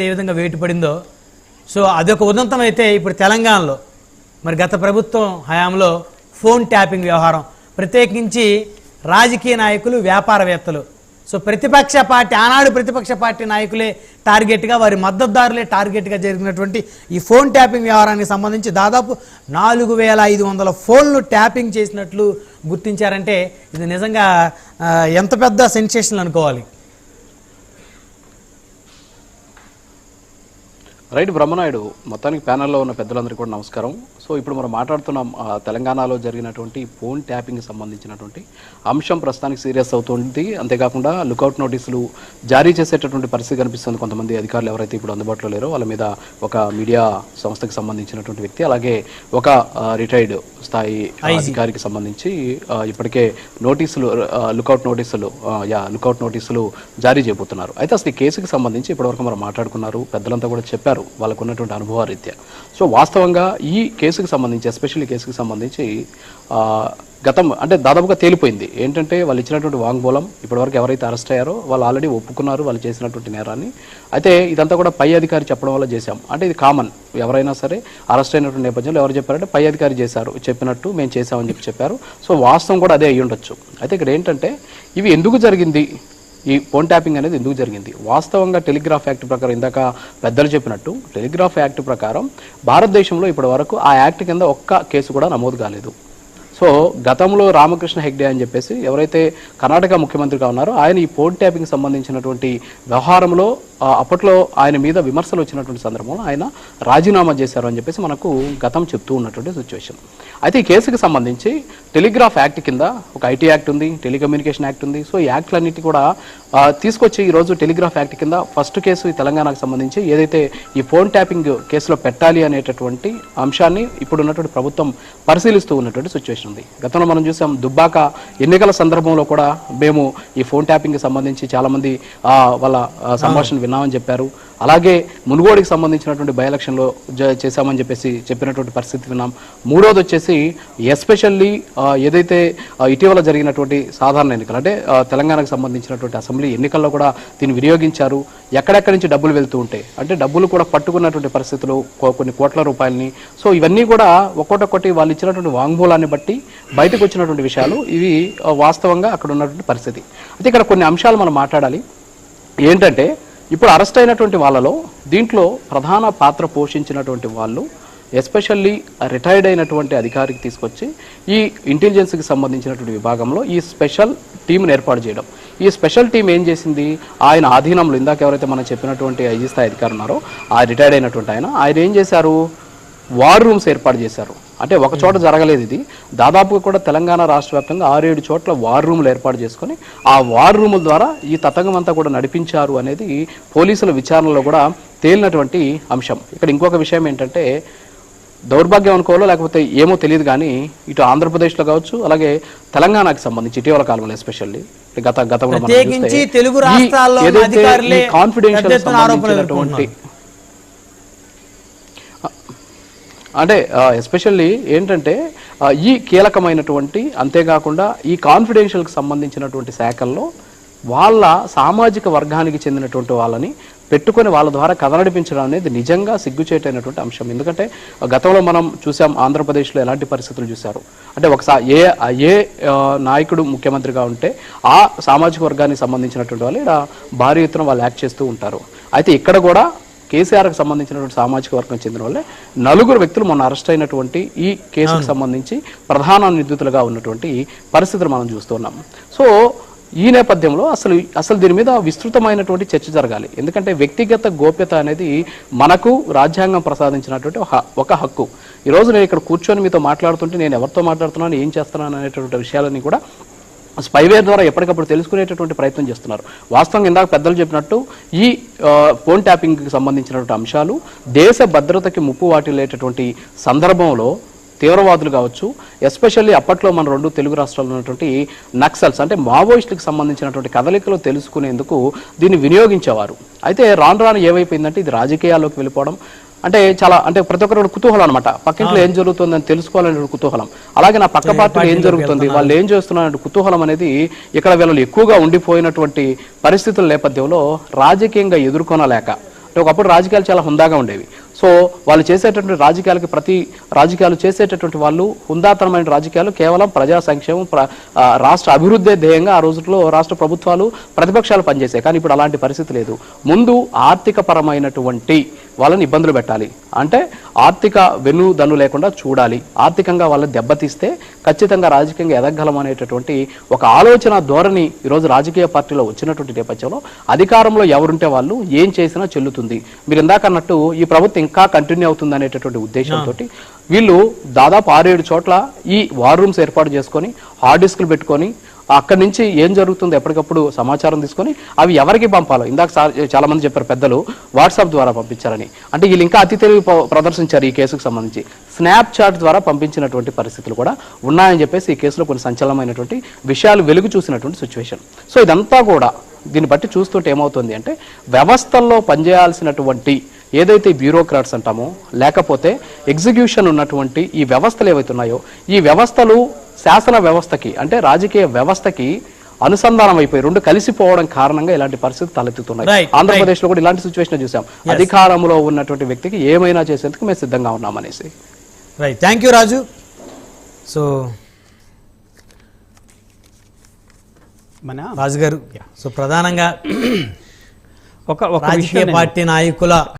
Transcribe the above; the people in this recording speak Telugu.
ఏ విధంగా వేటు పడిందో సో అదొక ఉదంతం అయితే ఇప్పుడు తెలంగాణలో మరి గత ప్రభుత్వం హయాంలో ఫోన్ ట్యాపింగ్ వ్యవహారం ప్రత్యేకించి రాజకీయ నాయకులు వ్యాపారవేత్తలు సో ప్రతిపక్ష పార్టీ ఆనాడు ప్రతిపక్ష పార్టీ నాయకులే టార్గెట్గా వారి మద్దతుదారులే టార్గెట్గా జరిగినటువంటి ఈ ఫోన్ ట్యాపింగ్ వ్యవహారానికి సంబంధించి దాదాపు 4500 ఫోన్లు ట్యాపింగ్ చేసినట్లు గుర్తించారంటే ఇది నిజంగా ఎంత పెద్ద సెన్సేషన్ అనుకోవాలి. రైట్ బ్రహ్మనాయుడు, మొత్తానికి ప్యానెల్లో ఉన్న పెద్దలందరికీ కూడా నమస్కారం. సో ఇప్పుడు మనం మాట్లాడుతున్నాం తెలంగాణలో జరిగినటువంటి ఫోన్ ట్యాపింగ్కి సంబంధించినటువంటి అంశం ప్రస్తుతానికి సీరియస్ అవుతుంది. అంతేకాకుండా లుకౌట్ నోటీసులు జారీ చేసేటటువంటి పరిస్థితి కనిపిస్తుంది. కొంతమంది అధికారులు ఎవరైతే ఇప్పుడు అందుబాటులో లేరో వాళ్ళ మీద ఒక మీడియా సంస్థకి సంబంధించినటువంటి వ్యక్తి, అలాగే ఒక రిటైర్డ్ స్థాయి అధికారికి సంబంధించి ఇప్పటికే నోటీసులు లుకౌట్ నోటీసులు జారీ చేయబోతున్నారు. అయితే అసలు ఈ కేసుకి సంబంధించి ఇప్పటివరకు మనం మాట్లాడుకున్నారు, పెద్దలంతా కూడా చెప్పారు వాళ్ళకు ఉన్నటువంటి అనుభవ రీత్యా. సో వాస్తవంగా ఈ కేసుకు సంబంధించి ఎస్పెషల్లీ కేసుకు సంబంధించి గతం అంటే దాదాపుగా తేలిపోయింది. ఏంటంటే వాళ్ళు ఇచ్చినటువంటి వాంగ్మూలం ఇప్పటివరకు ఎవరైతే అరెస్ట్ అయ్యారో వాళ్ళు ఆల్రెడీ ఒప్పుకున్నారు వాళ్ళు చేసినటువంటి నేరాన్ని. అయితే ఇదంతా కూడా పై అధికారి చెప్పడం వల్ల చేశాం అంటే ఇది కామన్. ఎవరైనా సరే అరెస్ట్ అయినటువంటి నేపథ్యంలో ఎవరు చెప్పారంటే పై అధికారి చెప్పినట్టు మేము చేసామని చెప్పారు. సో వాస్తవం కూడా అదే అయ్యి ఉండొచ్చు. అయితే ఇక్కడ ఏంటంటే ఇవి ఎందుకు జరిగింది, ఈ ఫోన్ ట్యాపింగ్ అనేది ఎందుకు జరిగింది? వాస్తవంగా టెలిగ్రాఫ్ యాక్ట్ ప్రకారం ఇందాక పెద్దలు చెప్పినట్టు టెలిగ్రాఫ్ యాక్ట్ ప్రకారం భారతదేశంలో ఇప్పటి వరకు ఆ యాక్ట్ కింద ఒక్క కేసు కూడా నమోదు కాలేదు. సో గతంలో రామకృష్ణ హెగ్డే అని చెప్పేసి ఎవరైతే కర్ణాటక ముఖ్యమంత్రిగా ఉన్నారో ఆయన ఈ ఫోన్ ట్యాపింగ్ సంబంధించినటువంటి వ్యవహారంలో అప్పట్లో ఆయన మీద విమర్శలు వచ్చినటువంటి సందర్భంలో ఆయన రాజీనామా చేశారు అని చెప్పేసి మనకు గతం చెప్తూ ఉన్నటువంటి సిచ్యువేషన్. అయితే ఈ కేసుకి సంబంధించి టెలిగ్రాఫ్ యాక్ట్ కింద ఒక ఐటీ యాక్ట్ ఉంది, టెలికమ్యూనికేషన్ యాక్ట్ ఉంది. సో ఈ యాక్ట్లన్నిటి కూడా తీసుకొచ్చి ఈరోజు టెలిగ్రాఫ్ యాక్ట్ కింద ఫస్ట్ కేసు ఈ తెలంగాణకు సంబంధించి ఏదైతే ఈ ఫోన్ ట్యాపింగ్ కేసులో పెట్టాలి అనేటటువంటి అంశాన్ని ఇప్పుడున్నటువంటి ప్రభుత్వం పరిశీలిస్తూ ఉన్నటువంటి సిచ్యువేషన్ ఉంది. గతంలో మనం చూసాం దుబ్బాక ఎన్నికల సందర్భంలో కూడా మేము ఈ ఫోన్ ట్యాపింగ్కి సంబంధించి చాలామంది వాళ్ళ సంభాషణ విన్నామని చెప్పారు. అలాగే మునుగోడికి సంబంధించినటువంటి బై ఎలక్షన్లో చేశామని చెప్పేసి చెప్పినటువంటి పరిస్థితి విన్నాం. మూడోది వచ్చేసి ఎస్పెషల్లీ ఏదైతే ఇటీవల జరిగినటువంటి సాధారణ ఎన్నికలు అంటే తెలంగాణకు సంబంధించినటువంటి అసెంబ్లీ ఎన్నికల్లో కూడా దీన్ని వినియోగించారు. ఎక్కడెక్కడి నుంచి డబ్బులు వెళ్తూ ఉంటాయి అంటే డబ్బులు కూడా పట్టుకున్నటువంటి పరిస్థితులు కొన్ని కోట్ల రూపాయలని. సో ఇవన్నీ కూడా ఒక్కొక్కటి వాళ్ళు ఇచ్చినటువంటి వాంగ్మూలాన్ని బట్టి బయటకు వచ్చినటువంటి విషయాలు ఇవి వాస్తవంగా అక్కడ ఉన్నటువంటి పరిస్థితి. అయితే ఇక్కడ కొన్ని అంశాలు మనం మాట్లాడాలి. ఏంటంటే ఇప్పుడు అరెస్ట్ అయినటువంటి వాళ్ళలో దీంట్లో ప్రధాన పాత్ర పోషించినటువంటి వాళ్ళు ఎస్పెషల్లీ రిటైర్డ్ అయినటువంటి అధికారికి తీసుకొచ్చి ఈ ఇంటెలిజెన్స్కి సంబంధించినటువంటి విభాగంలో ఈ స్పెషల్ టీంను ఏర్పాటు చేయడం. ఈ స్పెషల్ టీం ఏం చేసింది, ఆయన ఆధీనంలో ఇందాక ఎవరైతే మనం చెప్పినటువంటి ఐజీ స్థాయి అధికారి ఉన్నారో ఆ రిటైర్డ్ అయినటువంటి ఆయన ఏం చేశారు, వార్ రూమ్స్ ఏర్పాటు చేశారు. అంటే ఒక చోట జరగలేదు ఇది, దాదాపుగా కూడా తెలంగాణ రాష్ట్ర వ్యాప్తంగా 6-7 చోట్ల వార్ రూములు ఏర్పాటు చేసుకొని ఆ వార్ రూముల ద్వారా ఈ తతంగం అంతా కూడా నడిపించారు అనేది పోలీసుల విచారణలో కూడా తేలినటువంటి అంశం. ఇక్కడ ఇంకొక విషయం ఏంటంటే దౌర్భాగ్యం అనుకోవాలో లేకపోతే ఏమో తెలియదు కానీ ఇటు ఆంధ్రప్రదేశ్లో కావచ్చు అలాగే తెలంగాణకు సంబంధించి ఇటీవల కాలంలో ఎస్పెషల్లీ గతంలో కాన్ఫిడెన్షియల్ సంబంధించినటువంటి అంటే ఎస్పెషల్లీ ఏంటంటే ఈ కీలకమైనటువంటి అంతేకాకుండా ఈ కాన్ఫిడెన్షియల్కి సంబంధించినటువంటి శాఖల్లో వాళ్ళ సామాజిక వర్గానికి చెందినటువంటి వాళ్ళని పెట్టుకొని వాళ్ళ ద్వారా కథ నడిపించడం అనేది నిజంగా సిగ్గుచేటైనటువంటి అంశం. ఎందుకంటే గతంలో మనం చూసాం ఆంధ్రప్రదేశ్లో ఎలాంటి పరిస్థితులు చూశారు అంటే ఒకసారి ఏ నాయకుడు ముఖ్యమంత్రిగా ఉంటే ఆ సామాజిక వర్గానికి సంబంధించినటువంటి వాళ్ళు ఇక్కడ భారీ ఎత్తున వాళ్ళు యాక్ట్ చేస్తూ ఉంటారు. అయితే ఇక్కడ కూడా కేసీఆర్కి సంబంధించినటువంటి సామాజిక వర్గం చెందిన వాళ్ళే 4 వ్యక్తులు మొన్న అరెస్ట్ అయినటువంటి ఈ కేసుకు సంబంధించి ప్రధాన నిందితులుగా ఉన్నటువంటి పరిస్థితులు మనం చూస్తున్నాం. సో ఈ నేపథ్యంలో అసలు దీని మీద విస్తృతమైనటువంటి చర్చ జరగాలి. ఎందుకంటే వ్యక్తిగత గోప్యత అనేది మనకు రాజ్యాంగం ప్రసాదించినటువంటి ఒక హక్కు. ఈరోజు నేను ఇక్కడ కూర్చొని మీతో మాట్లాడుతుంటే నేను ఎవరితో మాట్లాడుతున్నాను ఏం చేస్తున్నాను అనేటువంటి విషయాలని కూడా స్పైవేర్ ద్వారా ఎప్పటికప్పుడు తెలుసుకునేటటువంటి ప్రయత్నం చేస్తున్నారు. వాస్తవంగా ఇందాక పెద్దలు చెప్పినట్టు ఈ ఫోన్ ట్యాపింగ్కి సంబంధించినటువంటి అంశాలు దేశ భద్రతకి ముప్పు వాటిల్లేటటువంటి సందర్భంలో తీవ్రవాదులు కావచ్చు ఎస్పెషల్లీ అప్పట్లో మన 2 తెలుగు రాష్ట్రాల్లో ఉన్నటువంటి నక్సల్స్ అంటే మావోయిస్టులకు సంబంధించినటువంటి కదలికలు తెలుసుకునేందుకు దీన్ని వినియోగించేవారు. అయితే రాను ఏమైపోయిందంటే ఇది రాజకీయాల్లోకి వెళ్ళిపోవడం అంటే చాలా అంటే ప్రతి ఒక్కరు కుతూహలం అనమాట. పక్కింట్లో ఏం జరుగుతుందని తెలుసుకోవాలనే కుతూహలం, అలాగే నా పక్క పార్టీలో ఏం జరుగుతుంది వాళ్ళు ఏం చేస్తున్నారనే కుతూహలం అనేది ఇక్కడ వీళ్ళు ఎక్కువగా ఉండిపోయినటువంటి పరిస్థితుల నేపథ్యంలో రాజకీయంగా ఎదుర్కొనలేక అంటే ఒకప్పుడు రాజకీయాలు చాలా హుందాగా ఉండేవి. సో వాళ్ళు చేసేటటువంటి రాజకీయాలు చేసేటటువంటి వాళ్ళు హుందాతనమైన రాజకీయాలు కేవలం ప్రజా సంక్షేమం రాష్ట్ర అభివృద్ధి ధ్యేయంగా ఆ రోజుల్లో రాష్ట్ర ప్రభుత్వాలు ప్రతిపక్షాలు పనిచేసాయి. కానీ ఇప్పుడు అలాంటి పరిస్థితి లేదు. ముందు ఆర్థిక పరమైనటువంటి వాళ్ళని ఇబ్బందులు పెట్టాలి, అంటే ఆర్థిక వెన్నుదన్ను లేకుండా చూడాలి, ఆర్థికంగా వాళ్ళని దెబ్బతీస్తే ఖచ్చితంగా రాజకీయంగా ఎదగలం అనేటటువంటి ఒక ఆలోచన ధోరణి ఈరోజు రాజకీయ పార్టీలో వచ్చినటువంటి నేపథ్యంలో అధికారంలో ఎవరుంటే వాళ్ళు ఏం చేసినా చెల్లుతుంది. మీరు ఇందాక అన్నట్టు ఈ ప్రభుత్వం ఇంకా కంటిన్యూ అవుతుంది అనేటటువంటి ఉద్దేశంతో వీళ్ళు దాదాపు 6-7 చోట్ల ఈ వార్ రూమ్స్ ఏర్పాటు చేసుకొని హార్డ్ డిస్క్లు పెట్టుకొని అక్కడి నుంచి ఏం జరుగుతుందో ఎప్పటికప్పుడు సమాచారం తీసుకొని అవి ఎవరికి పంపాలో ఇందాక చాలా మంది చెప్పారు పెద్దలు వాట్సాప్ ద్వారా పంపించారని. అంటే వీళ్ళు ఇంకా అతి తెలివి ప్రదర్శించారు ఈ కేసుకు సంబంధించి. స్నాప్చాట్ ద్వారా పంపించినటువంటి పరిస్థితులు కూడా ఉన్నాయని చెప్పేసి ఈ కేసులో కొన్ని సంచలనమైనటువంటి విషయాలు వెలుగు చూసినటువంటి సిచ్యువేషన్. సో ఇదంతా కూడా దీన్ని బట్టి చూస్తుంటే ఏమవుతుంది అంటే వ్యవస్థల్లో పనిచేయాల్సినటువంటి ఏదైతే బ్యూరోక్రాట్స్ అంటామో లేకపోతే ఎగ్జిక్యూషన్ ఉన్నటువంటి ఈ వ్యవస్థలు ఏవైతున్నాయో ఈ వ్యవస్థలు శాసన వ్యవస్థకి అంటే రాజకీయ వ్యవస్థకి అనుసంధానం అయిపోయి రెండు కలిసిపోవడం కారణంగా ఇలాంటి పరిస్థితి తలెత్తుతున్నాయి. ఆంధ్రప్రదేశ్ లో కూడా ఇలాంటి సిచ్యువేషన్ చూసాం. అధికారంలో ఉన్నటువంటి వ్యక్తికి ఏమైనా చేసేందుకు మేము సిద్ధంగా ఉన్నామనేసి. Right, thank you Raju. So Raju గారు, సో ప్రధానంగా ఒక రాజకీయ పార్టీ నాయకుల